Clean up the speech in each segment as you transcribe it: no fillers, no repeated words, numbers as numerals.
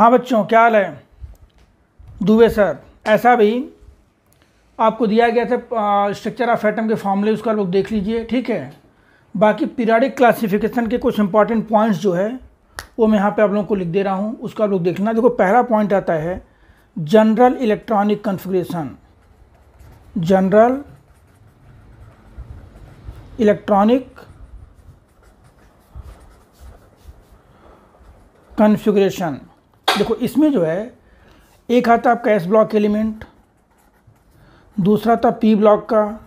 हाँ बच्चों, क्या हाल है? दुबे सर। ऐसा भी आपको दिया गया था स्ट्रक्चर ऑफ एटम के फॉर्मूले, उसका लोग देख लीजिए, ठीक है। बाकी पीरियोडिक क्लासिफिकेशन के कुछ इंपॉर्टेंट पॉइंट्स जो है वो मैं यहाँ पे आप लोगों को लिख दे रहा हूँ, उसका लोग देख लेना। देखो, पहला पॉइंट आता है general electronic configuration. General electronic configuration. देखो, इसमें जो है एक आता आपका एस ब्लॉक एलिमेंट, दूसरा था पी ब्लॉक का।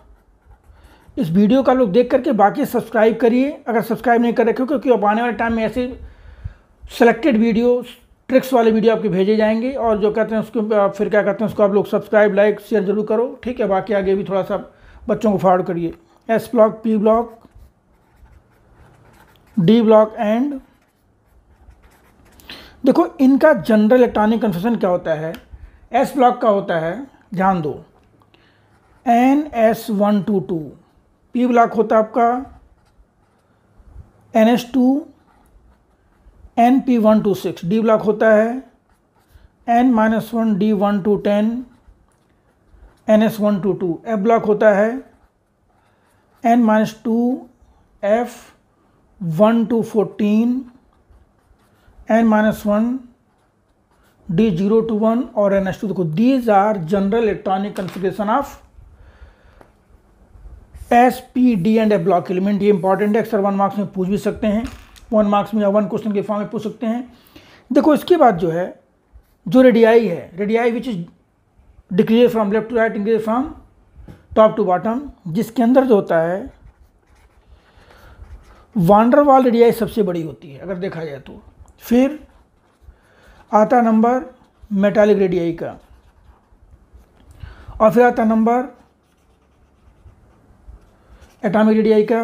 इस वीडियो का लोग देख करके बाकी सब्सक्राइब करिए अगर सब्सक्राइब नहीं कर रखे, क्योंकि अब आने वाले टाइम में ऐसे सेलेक्टेड वीडियो, ट्रिक्स वाले वीडियो आपके भेजे जाएंगे, और जो कहते हैं उसको फिर क्या कहते हैं उसको आप लोग सब्सक्राइब, लाइक, शेयर जरूर करो, ठीक है। बाकी आगे भी थोड़ा सा बच्चों को फॉरवर्ड करिए। S block, P block, D block and. देखो, इनका जनरल इलेक्ट्रॉनिक कन्फर्मेशन क्या होता है। एस ब्लॉक का होता है, ध्यान दो, NS122। पी ब्लॉक होता है आपका NS2 NP126। डी ब्लॉक होता है N-1 D1 NS122। F block होता है N-2 F1 14 N-1 D0 और NS2। देखो, these are general electronic configuration of s, p, d and f block element. ये इंपॉर्टेंट है, अक्सर 1 मार्क्स में पूछ भी सकते हैं, 1 मार्क्स में या 1 क्वेश्चन के फॉर्म में पूछ सकते हैं। देखो, इसके बाद जो है जो रेडियाई है, radii which is decrease from left to right, increase from top to bottom, जिसके अंदर जो होता है वान डर वाल रेडियाई सबसे बड़ी होती है अगर देखा जाए तो। फिर आता नंबर मेटालिक रेडियाई का, और फिर आता नंबर एटॉमिक रेडियाई का,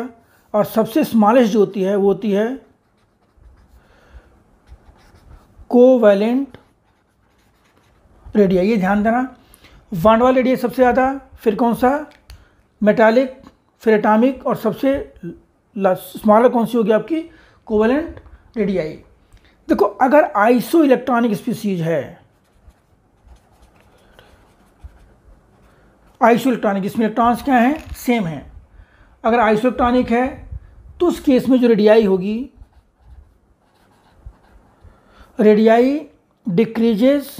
और सबसे स्मॉलेस्ट जो होती है वो होती है कोवैलेंट रेडियाई। ये ध्यान देना, वान वाल रेडियाई सबसे ज़्यादा, फिर कौन सा, मेटालिक, फिर एटॉमिक, और सबसे स्मॉलर कौन सी होगी आपकी, कोवैलेंट रेडियाई। देखो, अगर आइसो इलेक्ट्रॉनिक स्पीसीज है, आइसो इलेक्ट्रॉनिक, इसमें इलेक्ट्रॉन्स क्या हैं, सेम हैं। अगर आइसो इलेक्ट्रॉनिक है तो उस केस में जो रेडियाई होगी, radii decreases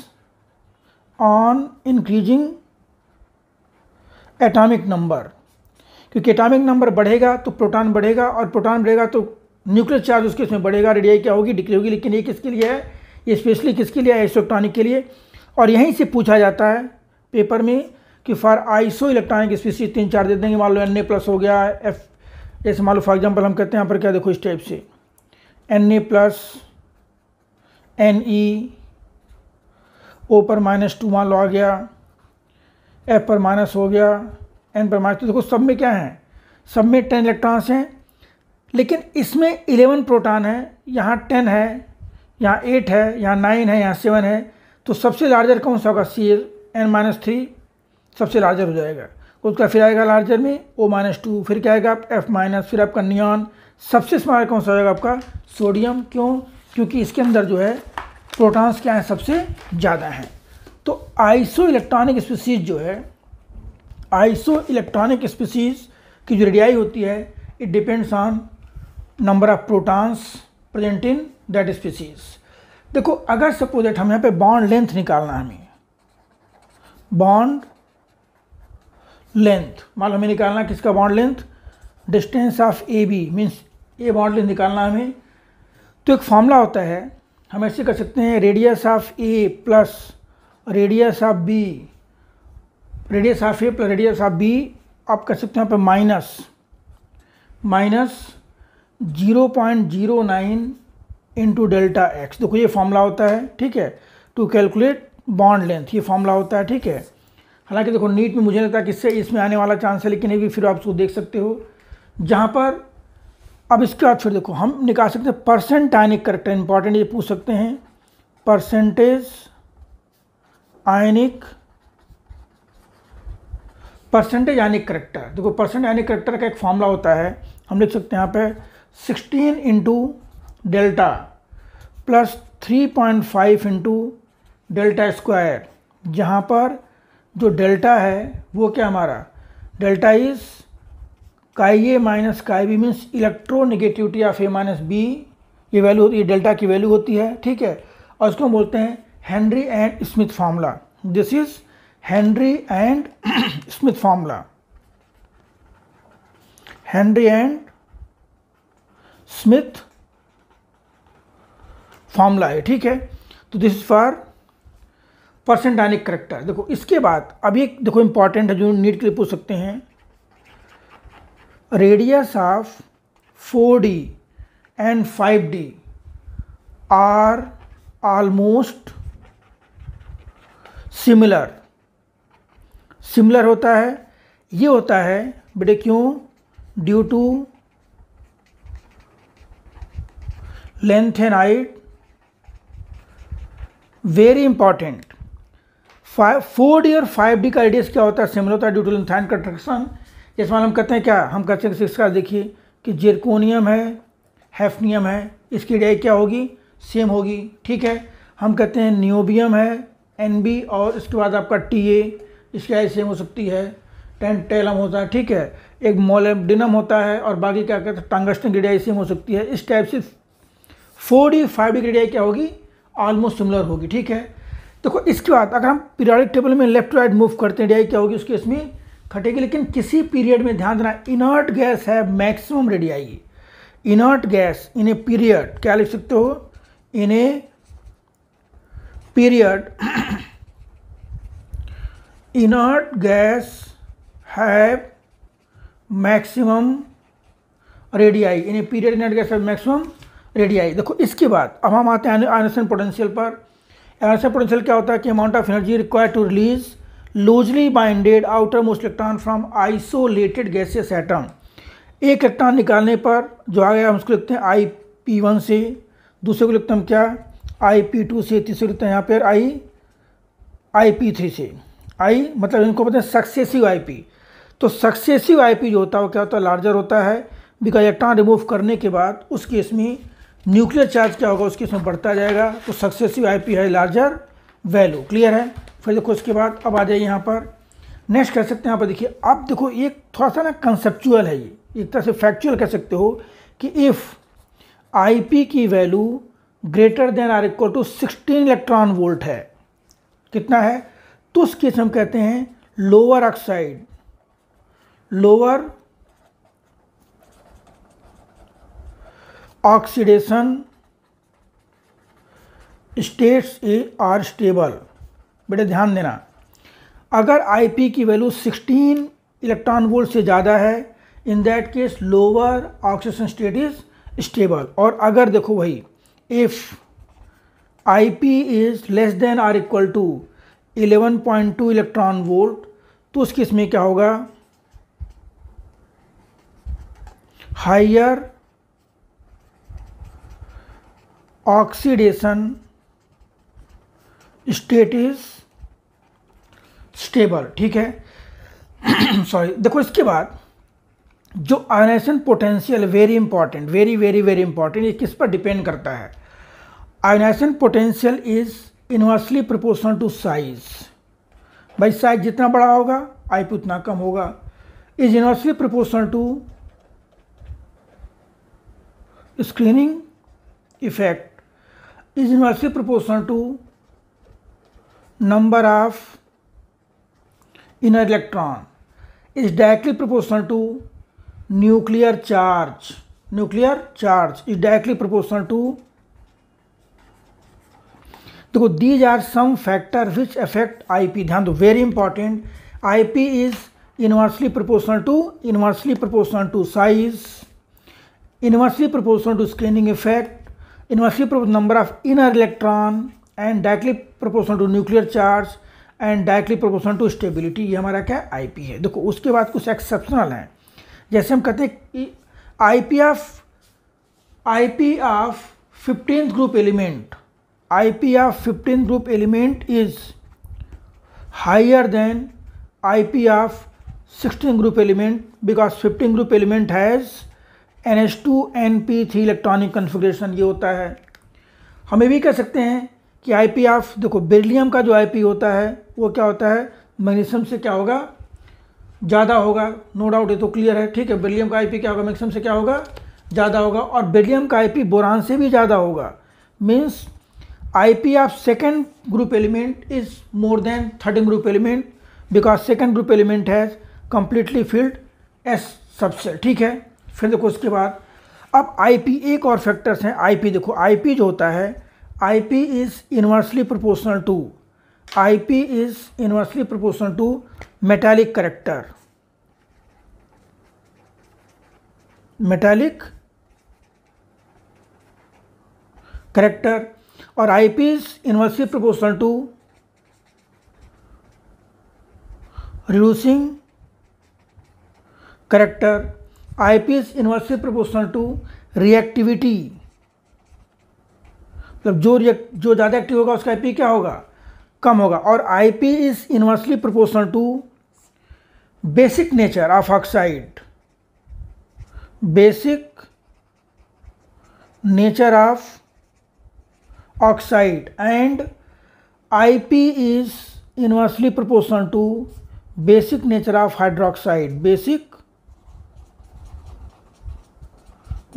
on increasing atomic number, क्योंकि एटॉमिक नंबर बढ़ेगा तो प्रोटॉन बढ़ेगा, और प्रोटॉन बढ़ेगा तो न्यूक्लियर चार्ज उसके इसमें बढ़ेगा, रेडियाई क्या होगी, डिक्रीज होगी। लेकिन ये किसके लिए है, ये स्पेशली किसके लिए है, आइसो इलेक्ट्रॉनिक के लिए। और यहीं से पूछा जाता है पेपर में कि फॉर आइसो इलेक्ट्रॉनिक स्पीसीज 3-4 दे देंगे, मान लो Na+ हो गया, F, जैसे मान लो फॉर एग्जांपल हम कहते हैं यहाँ पर क्या, देखो इस टाइप से Na+, Ne, O पर -2 मान लो आ गया, F पर माइनस हो गया, N पर माइनस। तो देखो, सब में क्या है, सब में 10 इलेक्ट्रॉन्स हैं, लेकिन इसमें 11 प्रोटॉन है, यहाँ 10 है, यहाँ 8 है, यहाँ 9 है, यहाँ 7 है। तो सबसे लार्जर कौन सा होगा, N-3 सबसे लार्जर हो जाएगा। उसका फिर आएगा लार्जर में O-2, फिर क्या आएगा F-, फिर आपका नियॉन। सबसे स्मॉलर कौन सा हो जाएगा आपका, सोडियम। क्यों? क्योंकि इसके अंदर जो है प्रोटॉन्स क्या है, सबसे ज़्यादा हैं। तो आइसो इलेक्ट्रॉनिक स्पीसीज जो है, आइसो इलेक्ट्रॉनिक स्पीसीज की जो रेडियाई होती है, it depends on number of protons present in that species. देखो, अगर सपोज दैट हम यहाँ पे बॉन्ड लेंथ निकालना है, हमें बॉन्ड लेंथ, मान लो हमें निकालना किसका bond length, distance of AB means a bond length निकालना हमें। तो एक फॉर्मूला होता है, हम ऐसे कर सकते हैं, radius of A plus radius of B, radius of A plus radius of B, आप कर सकते हैं यहाँ पे माइनस 0.09 इंटू डेल्टा एक्स। देखो, ये फॉर्मूला होता है, ठीक है, टू कैलकुलेट बॉन्ड लेंथ, ये फॉर्मूला होता है, ठीक है। हालांकि देखो, नीट में मुझे लगता है कि इससे इसमें आने वाला चांस है, लेकिन ये भी फिर आप उसको देख सकते हो जहाँ पर। अब इसके बाद फिर देखो, हम निकाल सकते हैं परसेंट आयनिक करेक्टर, इंपॉर्टेंट ये पूछ सकते हैं, परसेंटेज आयनिक करेक्टर। देखो, परसेंट आयनिक करेक्टर का एक फॉर्मूला होता है, हम लिख सकते हैं यहाँ पे 16 into delta plus 3.5 into delta square, जहाँ पर जो डेल्टा है वो क्या हमारा delta is chi A minus chi B means electronegativity of A minus B, ये वैल्यू, ये डेल्टा की वैल्यू होती है, ठीक है। और इसको हम बोलते हैं Henry and Smith formula. This is Henry and Smith formula, Henry and Smith formula है, ठीक है। तो this is for percent ionic character. देखो इसके बाद अभी एक देखो इंपॉर्टेंट है जो नीट के लिए पूछ सकते हैं, radius of 4D and 5D are almost similar. Similar होता है, ये होता है बेटे क्यों, due to length and height, very important. 4D और 5D का रेडियस क्या होता है, सिमिलर होता है due to length and contraction. जैसे हम करते हैं क्या, हम कहते हैं इसका देखिए कि जिरकोनियम है, हैफ्नियम है, इसकी रेडियाई क्या होगी, सेम होगी, ठीक है। हम कहते हैं नियोबियम है, Nb, और इसके बाद आपका Ta, इसकी रेडियाई सेम हो सकती है, टेंटेलम होता है, ठीक है। एक मोलिब्डेनम होता है और बाकी क्या कहते हैं टंगस्टन की रेडियाई सेम हो सकती है। इस टाइप से 4D 5D की रेडियाई क्या होगी, ऑलमोस्ट सिमिलर होगी, ठीक है। देखो इसके बाद अगर हम पीरियोडिक टेबल में लेफ्ट राइट मूव करते हैं, रेडियाई क्या होगी उसके इसमें घटेगी। लेकिन किसी पीरियड में ध्यान देना, इनर्ट गैस है maximum radii, inert gas in a period क्या लिख सकते हो, in a period inert gas have maximum radii, in a period inert gas have maximum radii. देखो इसके बाद अब हम आते हैं आयनेशन पोटेंशियल पर। आयनेशन पोटेंशियल क्या होता है कि amount of energy required to release loosely binded outermost electron from isolated gaseous atom. एक इलेक्ट्रॉन निकालने पर जो आ गया हम उसको लिखते हैं IP1 से, दूसरे को लिखते हैं हम क्या IP2 से, तीसरे को लिखते हैं यहाँ पर IP3 से। I मतलब इनको बोलते हैं सक्सेसिव IP। तो सक्सेसिव IP जो होता है वो क्या होता है, लार्जर होता है, बिकॉज इलेक्ट्रॉन रिमूव करने के बाद उस केस में न्यूक्लियर चार्ज क्या होगा, उसके इसमें बढ़ता जाएगा। तो सक्सेसिव IP है लार्जर वैल्यू, क्लियर है। फिर देखो इसके बाद अब आ जाइए यहाँ पर नेक्स्ट कह सकते हैं, यहाँ पर देखिए अब देखो एक थोड़ा सा ना कंसेप्चुअल है, ये एक तरह से फैक्चुअल कह सकते हो कि इफ़ IP की value greater than or equal to 16 electron volt है, कितना है, तो उस केस हम कहते हैं lower oxide, lower oxidation states are stable. बेटे ध्यान देना, अगर IP की वैल्यू 16 इलेक्ट्रॉन वोल्ट से ज़्यादा है, in that case lower oxidation state is stable. और अगर देखो वही if IP is less than or equal to 11.2 electron volt, तो उस केस में क्या होगा, higher oxidation state is stable, ठीक है। सॉरी, देखो इसके बाद जो ionization potential, very important, very very very important, ये किस पर डिपेंड करता है, ionization potential is inversely proportional to size. भाई साइज जितना बड़ा होगा IP उतना कम होगा, is inversely proportional to screening effect, is inversely proportional to number of inner electron, is directly proportional to nuclear charge, nuclear charge is directly proportional to, देखो these are some factor which affect IP, ध्यान दो, very important, IP is inversely proportional to size, inversely proportional to scattering effect, inversely proportional number of inner electron and directly proportional to nuclear charge and directly proportional to stability। ये हमारा क्या IP है। देखो उसके बाद कुछ exceptional हैं, जैसे हम कहते हैं IP of 15th group element, IP of 15th group element is higher than IP of 16th group element because 15th group element has NH2 NP3 electronic configuration, ये होता है। हम ये भी कह सकते हैं कि आईपी ऑफ, देखो बेरिलियम का जो आईपी होता है वो क्या होता है, मैग्नीशियम से क्या होगा, ज़्यादा होगा, नो डाउट, ये तो क्लियर है, ठीक है। बेरिलियम का आईपी क्या होगा, मैग्नीशियम से क्या होगा, ज़्यादा होगा। और बेरिलियम का आईपी बोरान से भी ज़्यादा होगा। Means IP of second group element is more than third group element, because second group element has completely filled S subshell, ठीक है। फिर देखो उसके बाद अब आईपी एक और फैक्टर्स हैं। आईपी देखो, आईपी जो होता है, IP is inversely proportional to, IP is inversely proportional to metallic character, metallic character, और IP is inversely proportional to reducing character, IP is inversely proportional to reactivity, मतलब जो ज़्यादा एक्टिव होगा उसका आईपी क्या होगा, कम होगा। और IP is inversely proportional to basic nature of oxide, basic nature of oxide, and IP is inversely proportional to basic nature of hydroxide, basic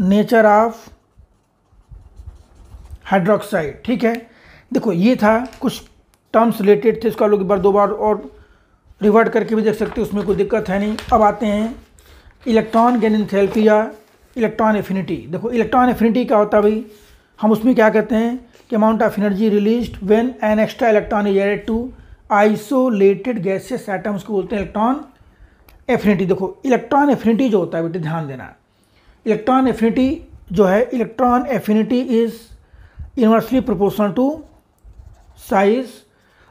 nature of hydroxide, ठीक है। देखो ये था, कुछ टर्म्स रिलेटेड थे, इसको लोग एक बार दो बार और रिवर्ट करके भी देख सकते हो, उसमें कोई दिक्कत है नहीं। अब आते हैं इलेक्ट्रॉन गेन एंथैल्पी या इलेक्ट्रॉन एफिनिटी। देखो इलेक्ट्रॉन एफिनिटी क्या होता है भाई, हम उसमें क्या कहते हैं कि amount of energy released when an extra electron is added to isolated gases atoms को बोलते हैं इलेक्ट्रॉन एफिनिटी। देखो इलेक्ट्रॉन एफिनिटी जो होता है बेटे, ध्यान देना, इलेक्ट्रॉन एफिनिटी जो है, electron affinity is inversely proportional to size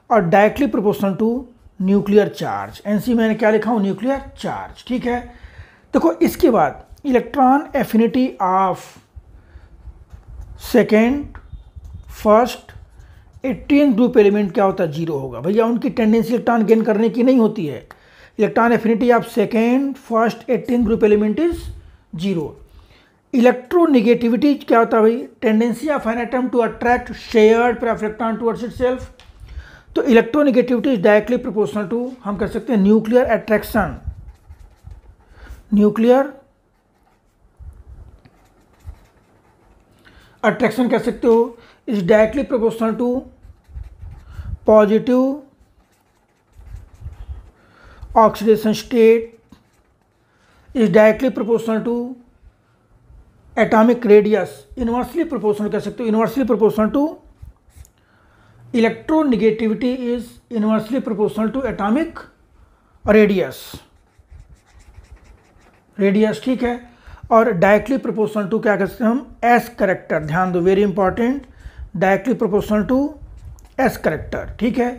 और directly proportional to nuclear charge. NC मैंने क्या लिखा हूँ, न्यूक्लियर चार्ज, ठीक है। देखो इसके बाद electron affinity of second, first, 18 group element क्या होता है, जीरो होगा। भैया उनकी टेंडेंसी इलेक्ट्रॉन गेन करने की नहीं होती है। Electron affinity of second, first, 18 group element is zero. Electronegativity क्या होता है भाई, tendency of an atom to attract shared pair of electron towards itself. तो electronegativity is directly proportional to, हम कह सकते हैं न्यूक्लियर अट्रैक्शन, न्यूक्लियर अट्रैक्शन कह सकते हो, is directly proportional to positive oxidation state, is directly proportional to atomic radius, inversely proportional कह सकते हो, inversely proportional to electronegativity is inversely proportional to atomic radius, radius, ठीक है। और डायरेक्टली प्रोपोर्शनल टू क्या कहते हैं हम, एस करेक्टर, ध्यान दो, very important, directly proportional to s character, ठीक है।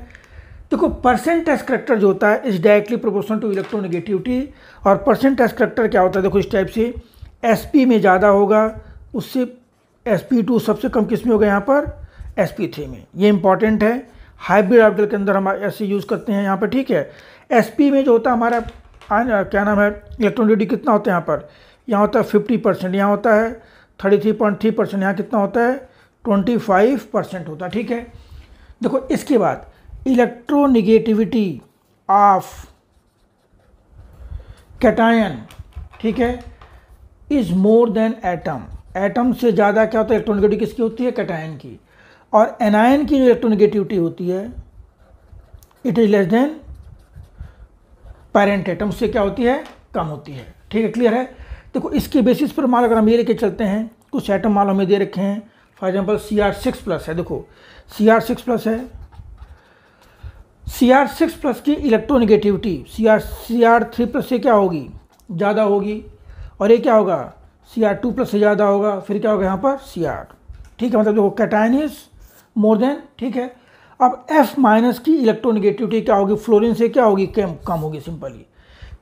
देखो परसेंट एस करेक्टर जो होता है is directly proportional to electronegativity. और परसेंट एस करेक्टर क्या होता है, देखो इस टाइप से, sp में ज़्यादा होगा, उससे sp2 सबसे कम किस में होगा, यहाँ पर sp3 में। ये इंपॉर्टेंट है, हाइब्रिड ऑर्बिटल के अंदर हम ऐसे यूज़ करते हैं यहाँ पर, ठीक है। sp में जो होता है हमारा क्या नाम है, इलेक्ट्रॉनिटी कितना होता है यहाँ होता है 50%, यहाँ होता है 33.3%, यहाँ कितना होता है 25% होता है, ठीक है। देखो इसके बाद इलेक्ट्रोनेगेटिविटी ऑफ कैटायन, ठीक है, is more than atom, atom से ज़्यादा क्या होता है इलेक्ट्रोनेगेटिविटी किसकी होती है, कैटायन की। और एनायन की जो इलेक्ट्रोनेगेटिविटी होती है it is less then parent atom, से क्या होती है, कम होती है, ठीक है, क्लियर है। देखो इसके बेसिस पर मान अगर हम ये लेके चलते हैं, कुछ एटम मान हमें दे रखे हैं, फॉर एग्जांपल Cr6+ है, देखो Cr6+ है, Cr6+ की इलेक्ट्रोनेगेटिविटी Cr3+ से क्या होगी, ज़्यादा होगी, और ये क्या होगा Cr2+ से ज़्यादा होगा, फिर क्या होगा यहाँ पर Cr, ठीक है। मतलब देखो कैटायन इज मोर देन, ठीक है। अब F- की इलेक्ट्रोनेगेटिविटी क्या होगी, फ्लोरीन से क्या होगी, कम होगी, सिंपली।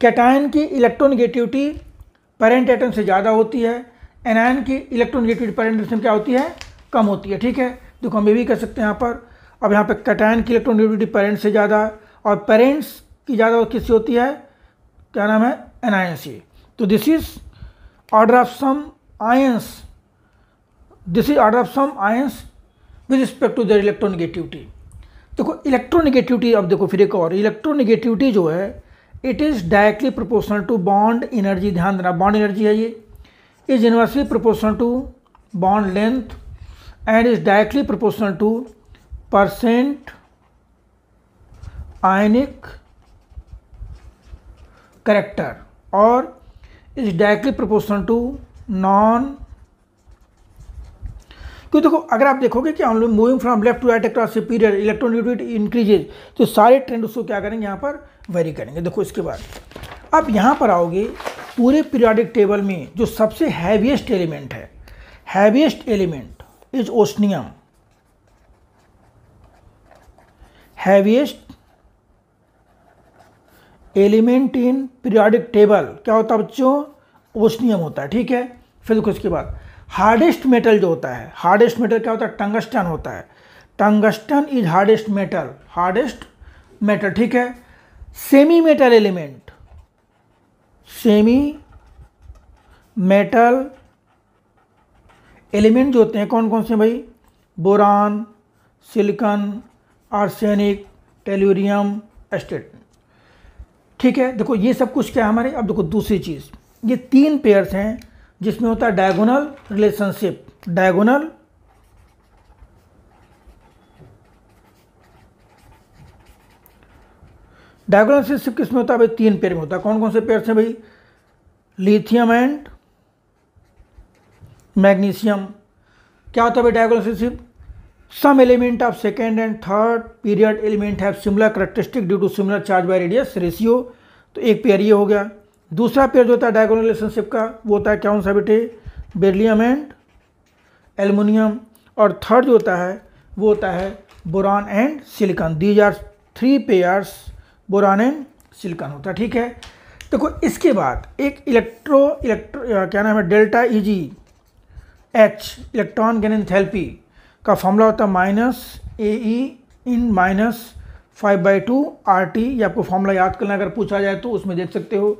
कैटायन की इलेक्ट्रोनेगेटिविटी पेरेंट एटम से ज़्यादा होती है, एनायन की इलेक्ट्रोनेगेटिविटी पेरेंट एटम से क्या होती है, कम होती है, ठीक है। देखो हम ये भी कह सकते हैं यहाँ पर, अब यहाँ पर कैटायन की इलेक्ट्रोनेगेटिविटी पेरेंट से ज़्यादा, और पेरेंट्स की ज़्यादा किससे होती है, क्या नाम है, एनायन से। तो this is order of some ions, this is order of some ions with respect to their electronegativity. देखो इलेक्ट्रोनेगेटिविटी, अब देखो फिर एक और, इलेक्ट्रोनेगेटिविटी जो है it is directly proportional to bond energy. ध्यान देना, बॉन्ड एनर्जी है ये, is inversely proportional to bond length and is directly proportional to percent ionic character और is directly proportional to non. क्योंकि देखो अगर आप देखोगे कि हम लोग moving from left to right across a period electronegativity increases, तो सारे ट्रेंड उसको क्या करेंगे यहाँ पर वेरी करेंगे। देखो इसके बाद अब यहाँ पर आओगे, पूरे पीरियोडिक टेबल में जो सबसे हैवीएस्ट एलिमेंट है, heaviest element is osmium. Heaviest element in periodic table क्या होता है बच्चों? ओस्नियम होता है, ठीक है। फिर देखो इसके बाद हार्डेस्ट मेटल जो होता है, हार्डेस्ट मेटल क्या होता है? टंगस्टन होता है। Tungsten is hardest metal, hardest metal, ठीक है। Semi metal element, semi metal element जो होते हैं कौन कौन से भाई? Boron, silicon, arsenic, tellurium, estate, ठीक है। देखो ये सब कुछ क्या है हमारे। अब देखो दूसरी चीज़, ये 3 पेयर्स हैं जिसमें होता है डायगोनल रिलेशनशिप। डायगोनल रिलेशनशिप किसमें होता है भाई? 3 पेयर में होता है। कौन कौन से पेयर्स हैं भाई? Lithium and magnesium. क्या होता है भाई diagonal relationship? Some element of second and third period element have similar characteristic due to similar charge by radius ratio. तो एक पेयर ये हो गया। दूसरा पेयर जो होता है डायगोनल रिलेशनशिप का वो होता है कौन सा बेटे? Beryllium and aluminium. और थर्ड जो होता है वो होता है boron and silicon. These are 3 pairs, boron and silicon होता है, ठीक है। देखो इसके बाद एक इलेक्ट्रो क्या नाम है? Delta EG H, electron gain enthalpy का फॉर्मूला होता है -AE इन -5/2 RT। ये आपको फॉर्मूला याद करना, अगर पूछा जाए तो उसमें देख सकते हो।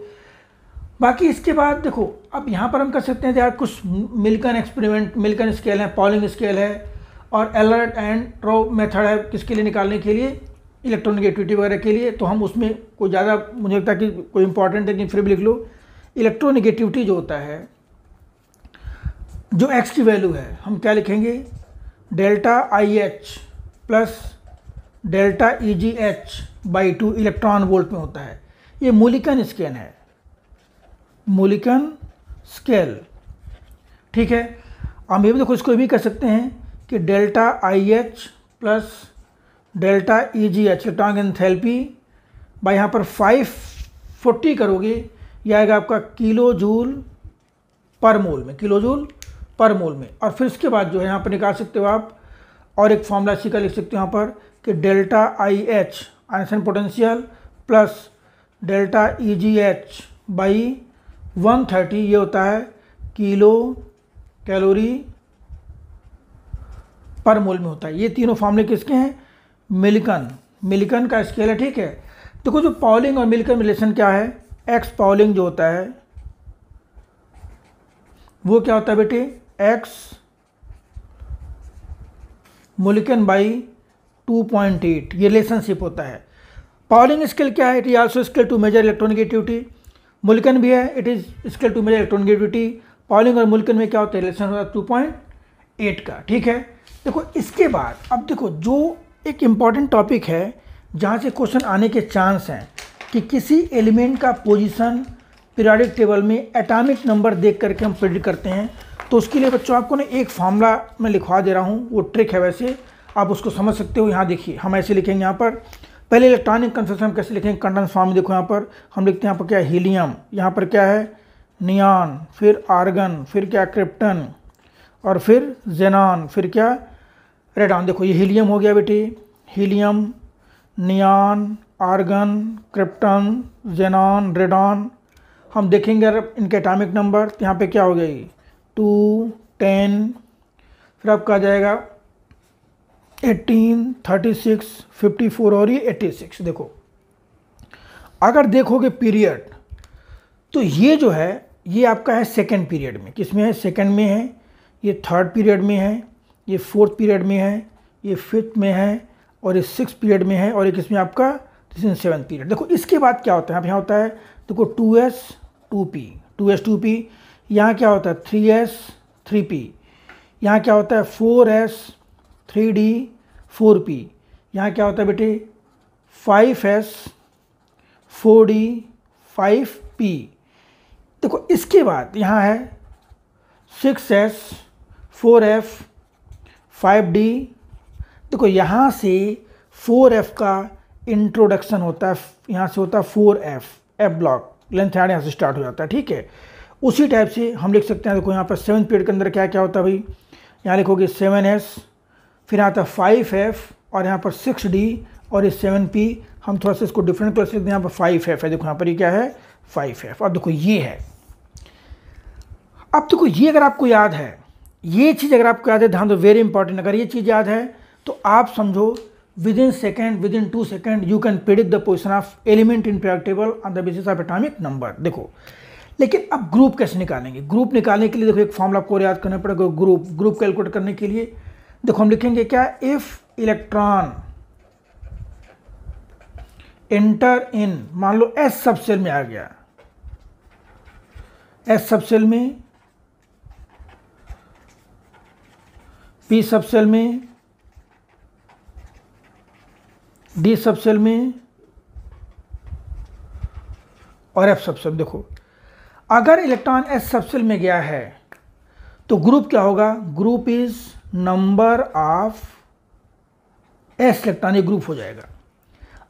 बाकी इसके बाद देखो अब यहाँ पर हम कर सकते हैं यार कुछ मिल्कन एक्सपेरिमेंट, मिल्कन स्केल है, पॉलिंग स्केल है और एलर्ट एंड ट्रो मेथड है किसके लिए? निकालने के लिए, इलेक्ट्रोनेगेटिविटी वगैरह के लिए। तो हम उसमें कोई ज़्यादा मुझे लगता है कि कोई इंपॉर्टेंट है, लेकिन फिर भी लिख लो। इलेक्ट्रोनेगेटिविटी जो होता है, जो x की वैल्यू है, हम क्या लिखेंगे? Delta IH plus delta EGH/2 electron volt में होता है। ये मूलिकन स्केल है, मूलिकन स्केल, ठीक है। हम ये भी देखो इसको भी कर सकते हैं कि delta IH plus delta EGH electron enthalpy by यहाँ पर 540 करोगे, यह आएगा आपका किलो जूल पर मोल में, किलो जूल पर मोल में। और फिर इसके बाद जो है यहाँ पर निकाल सकते हो आप, और एक फॉर्मूला इसी का लिख सकते हो यहाँ पर कि delta IH ion potential plus delta EGH/130 ये होता है किलो कैलोरी पर मोल में होता है। ये तीनों फॉर्मूले किसके हैं? मिल्कन का स्केल है, ठीक है। देखो जो पॉलिंग और मिल्कन रिलेशन क्या है? एक्स पॉलिंग जो होता है वो क्या होता है बेटे? एक्स मूलिकन बाई 2.8 ये रिलेशनशिप होता है। पॉलिंग स्केल क्या है? It is also scale to measure electronegativity. Mulliken भी है, it is scale to measure electronegativity. Pauling और मूलिकन में क्या होता है? रिलेशन होता है 2.8 का, ठीक है। देखो इसके बाद अब देखो जो एक इम्पॉर्टेंट टॉपिक है जहाँ से क्वेश्चन आने के चांस हैं कि किसी एलिमेंट का पोजीशन पीरियोडिक टेबल में एटॉमिक नंबर देख करके हम प्रेडिक्ट करते हैं। तो उसके लिए बच्चों आपको ना एक फार्मूला मैं लिखवा दे रहा हूँ, वो ट्रिक है, वैसे आप उसको समझ सकते हो। यहाँ देखिए हम ऐसे लिखेंगे, यहाँ पर पहले इलेक्ट्रॉनिक कन्फर्मेशन हम कैसे लिखेंगे? कंडेंस फॉर्म में देखो यहाँ पर हम लिखते हैं यहाँ पर क्या है? हीलियम, यहाँ पर क्या है? नियॉन, फिर आर्गन, फिर क्या? क्रिप्टन, और फिर जेनॉन, फिर क्या? रेडॉन। देखो ये हीलियम हो गया बेटे, helium, neon, argon, krypton, xenon, radon. हम देखेंगे अगर इनके एटॉमिक नंबर, तो यहाँ पे क्या हो गई? 2, 10, फिर आपका आ जाएगा 18, 36, 54 और ये 86। देखो अगर देखोगे पीरियड, तो ये जो है ये आपका है सेकेंड पीरियड में। किस में है? सेकेंड में है। ये थर्ड पीरियड में है, ये फोर्थ पीरियड में है, ये 5th में है और ये 6th पीरियड में है और एक इसमें आपका 7th पीरियड। देखो इसके बाद क्या होता है, यहाँ होता है देखो 2s 2p 2s 2p, यहाँ क्या होता है 3s 3p, यहाँ क्या होता है 4s 3d 4p, यहाँ क्या होता है बेटे 5s 4d 5p। देखो इसके बाद यहाँ है 6s 4f 5d। देखो यहाँ से 4f का इंट्रोडक्शन होता है, यहाँ से होता है 4f, f block length yard यहाँ से स्टार्ट हो जाता है, ठीक है। उसी टाइप से हम लिख सकते हैं, देखो यहाँ पर 7th पीरियड के अंदर क्या क्या होता है भाई, यहाँ लिखोगे 7s, फिर आता है 5f और यहाँ पर 6d और ये 7p। हम थोड़ा सा इसको डिफरेंट कर सकते हैं, यहाँ पर 5f है, देखो यहाँ पर ये क्या है 5f। अब देखो ये है, अब देखो ये अगर आपको याद है, ये चीज़ अगर आपको याद है, ध्यान दो वेरी इंपॉर्टेंट, अगर ये चीज़ याद है तो आप समझो with in 2 second you can predict the position of element in periodic table on the basis of atomic number. देखो लेकिन अब ग्रुप कैसे निकालेंगे, ग्रुप निकालने के लिए देखो एक फॉर्मूला आपको याद करना पड़ेगा। ग्रुप कैलकुलेट करने के लिए देखो हम लिखेंगे क्या, इफ इलेक्ट्रॉन एंटर इन, मान लो एस सब सेल में आ गया, एस सब सेल में, पी सब सेल में, डी सब सेल में और एफ सब सेल। देखो अगर इलेक्ट्रॉन एस सब सेल में गया है तो ग्रुप क्या होगा, group is number of S electron, ये ग्रुप हो जाएगा।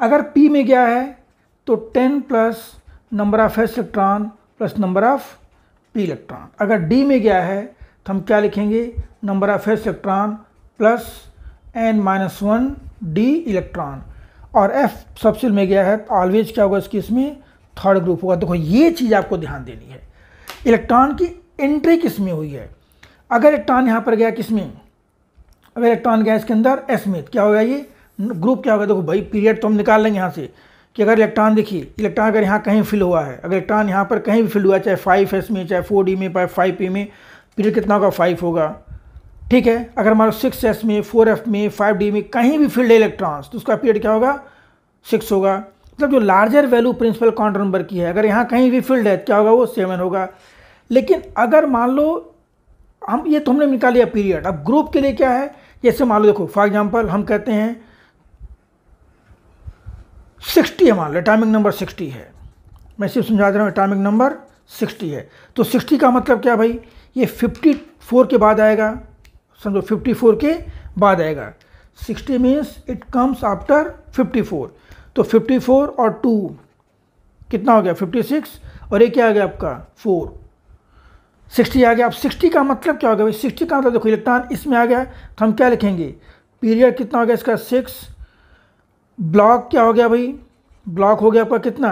अगर पी में गया है तो 10 plus number of S electron plus number of P electron. अगर डी में गया है तो हम क्या लिखेंगे, number of S electron plus n-1 D electron. और एफ सबसेल में गया है तो ऑलवेज क्या होगा इसकी, इसमें थर्ड ग्रुप होगा। देखो ये चीज़ आपको ध्यान देनी है, इलेक्ट्रॉन की एंट्री किस में हुई है। अगर इलेक्ट्रॉन यहाँ पर गया किस में, अगर इलेक्ट्रॉन गया इसके अंदर एस में, क्या होगा ये ग्रुप क्या होगा। देखो भाई पीरियड तो हम निकाल लेंगे यहाँ से कि अगर इलेक्ट्रॉन, देखिए इलेक्ट्रॉन अगर यहाँ कहीं फिल हुआ है, अगर इलेक्ट्रॉन यहाँ पर कहीं भी फिल हुआ है, चाहे 5s में, चाहे 4d में, चाहे 5p में, पीरियड कितना होगा 5 होगा, ठीक है। अगर मान लो 6s में, 4f में, 5d में कहीं भी फील्ड है इलेक्ट्रॉन्स तो उसका पीरियड क्या होगा 6 होगा। मतलब जो larger value principal quantum number की है, अगर यहाँ कहीं भी फील्ड है क्या होगा वो 7 होगा। लेकिन अगर मान लो हम ये तो हमने निकाल लिया पीरियड, अब ग्रुप के लिए क्या है, जैसे मान लो देखो फॉर एग्जांपल हम कहते हैं 60 है, मान लो एटॉमिक नंबर 60 है, मैं सिर्फ समझा दे रहा हूँ एटॉमिक नंबर 60 है। तो 60 का मतलब क्या भाई, ये 54 के बाद आएगा, समझो 54 के बाद आएगा। 60 मीन्स इट कम्स आफ्टर 54, तो 54 और 2 कितना हो गया 56, और ये क्या आ गया आपका 4, 60 आ गया। अब 60 का मतलब क्या हो गया भाई, 60 का मतलब देखो इलेक्ट्रॉन इसमें आ गया तो हम क्या लिखेंगे, पीरियड कितना हो गया इसका 6, ब्लॉक क्या हो गया भाई, ब्लॉक हो गया आपका कितना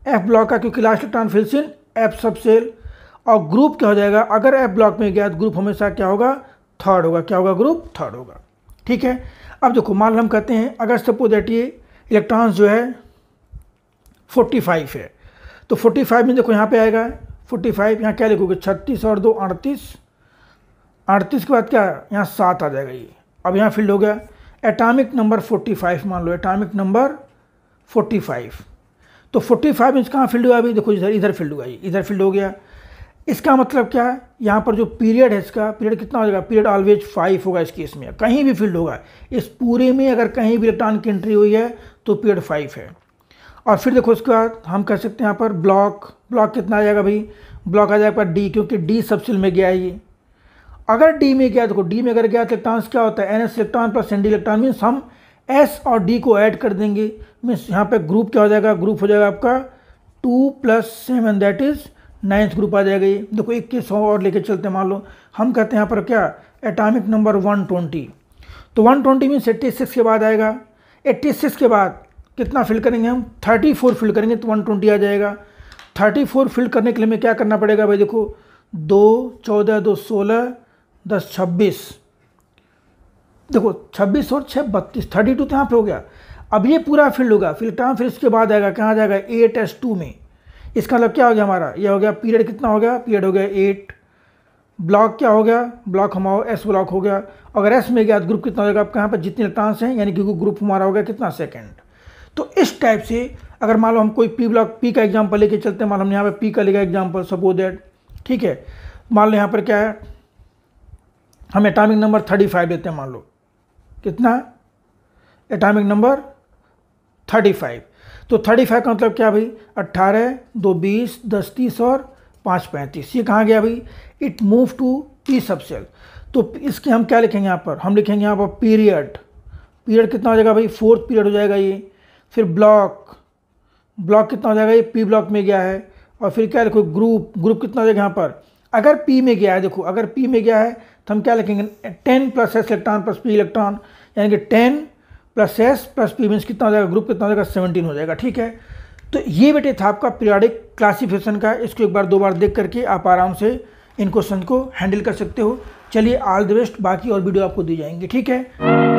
एफ ब्लॉक का, क्योंकि लास्ट इलेक्ट्रॉन फिल्स इन एफ सब सेल। और ग्रुप क्या हो जाएगा, अगर एफ ब्लॉक में गया तो ग्रुप हमेशा क्या होगा थर्ड होगा, क्या होगा ग्रुप थर्ड होगा, ठीक है। अब देखो मान लो हम कहते हैं अगर सपोज दैट ये इलेक्ट्रॉन्स जो है 45 है, तो 45 में देखो यहाँ पे आएगा 45, यहाँ क्या लिखोगे 36 और 2 38, 38 के बाद क्या यहाँ 7 आ जाएगा ये। अब यहाँ फील्ड हो गया एटॉमिक नंबर 45, मान लो एटॉमिक नंबर 45, तो 45 इंच कहाँ फील्ड हुआ अभी, देखो इधर फील्ड हुआ, ये इधर फील्ड हो गया। इसका मतलब क्या है, यहाँ पर जो पीरियड है इसका पीरियड कितना हो जाएगा, पीरियड ऑलवेज 5 होगा इस केस में, कहीं भी फील्ड होगा इस पूरे में, अगर कहीं भी इलेक्ट्रॉन की एंट्री हुई है तो पीरियड 5 है। और फिर देखो उसके बाद हम कह सकते हैं यहाँ पर ब्लॉक कितना आ जाएगा भाई, ब्लॉक आ जाएगा डी, क्योंकि डी सबसेल में गया है ये। अगर डी में गया, देखो डी में अगर गया तो इलेक्ट्रॉन्स क्या होता है NS electron plus ND electron, means हम S और D को ऐड कर देंगे, मीन्स यहाँ पे ग्रुप क्या हो जाएगा, ग्रुप हो जाएगा आपका 2 + 7 दैट इज 9th ग्रुप आ जाएगा ये। देखो 21 और लेके चलते हैं, मान लो हम कहते हैं यहाँ पर क्या एटॉमिक नंबर 120, तो 120 मीन्स 86 के बाद आएगा, 86 के बाद कितना फिल करेंगे हम 34 फिल करेंगे तो 120 आ जाएगा। 34 फिल करने के लिए हमें क्या करना पड़ेगा भाई, देखो 2 14 2 16 10 26, देखो 26 और 6 32, 32 तो यहाँ पे हो गया। अब ये पूरा फील्ड होगा, फिर इसके बाद आएगा कहाँ जाएगा 8s2 में। इसका मतलब क्या हो गया हमारा, ये हो गया पीरियड कितना हो गया, पीरियड हो गया 8, ब्लॉक क्या हो गया, ब्लॉक हमारा एस ब्लॉक हो गया। अगर एस में गया तो ग्रुप कितना हो जाएगा आपका, यहाँ पर जितने इलेक्ट्रॉन्स हैं यानी कि ग्रुप हमारा हो गया कितना, सेकंड। तो इस टाइप से अगर मान लो हम कोई पी ब्लॉक, पी का एग्जांपल लेके चलते हैं, मान लो हमने यहाँ पे पी का लिखा एग्जांपल, सपोज दैट, ठीक है। मान लो यहाँ पर क्या है, हम एटॉमिक नंबर 35 लेते हैं, मान लो कितना, एटॉमिक नंबर 35। तो 35 का मतलब क्या भाई, 18, 2 20, 10 30 और 5 35। ये कहाँ गया भाई, it move to p subshell. तो इसके हम क्या लिखेंगे यहाँ पर, हम लिखेंगे यहाँ पर पीरियड। पीरियड कितना हो जाएगा भाई, 4th पीरियड हो जाएगा ये। फिर ब्लॉक, ब्लॉक कितना हो जाएगा, ये पी ब्लॉक में गया है। और फिर क्या लिखो, ग्रुप, ग्रुप कितना हो जाएगा यहाँ पर, अगर पी में गया है, देखो अगर पी में गया है तो हम क्या लिखेंगे, 10 + s इलेक्ट्रॉन + p इलेक्ट्रॉन, यानी कि 10 + s + p मीन्स कितना हो जाएगा, ग्रुप कितना हो जाएगा, 17 हो जाएगा, ठीक है। तो ये बेटे था आपका पीरियोडिक क्लासिफिकेशन का। इसको एक बार 2 बार देख करके आप आराम से इन क्वेश्चन को हैंडल कर सकते हो। चलिए ऑल द बेस्ट, बाकी और वीडियो आपको दी जाएंगी, ठीक है।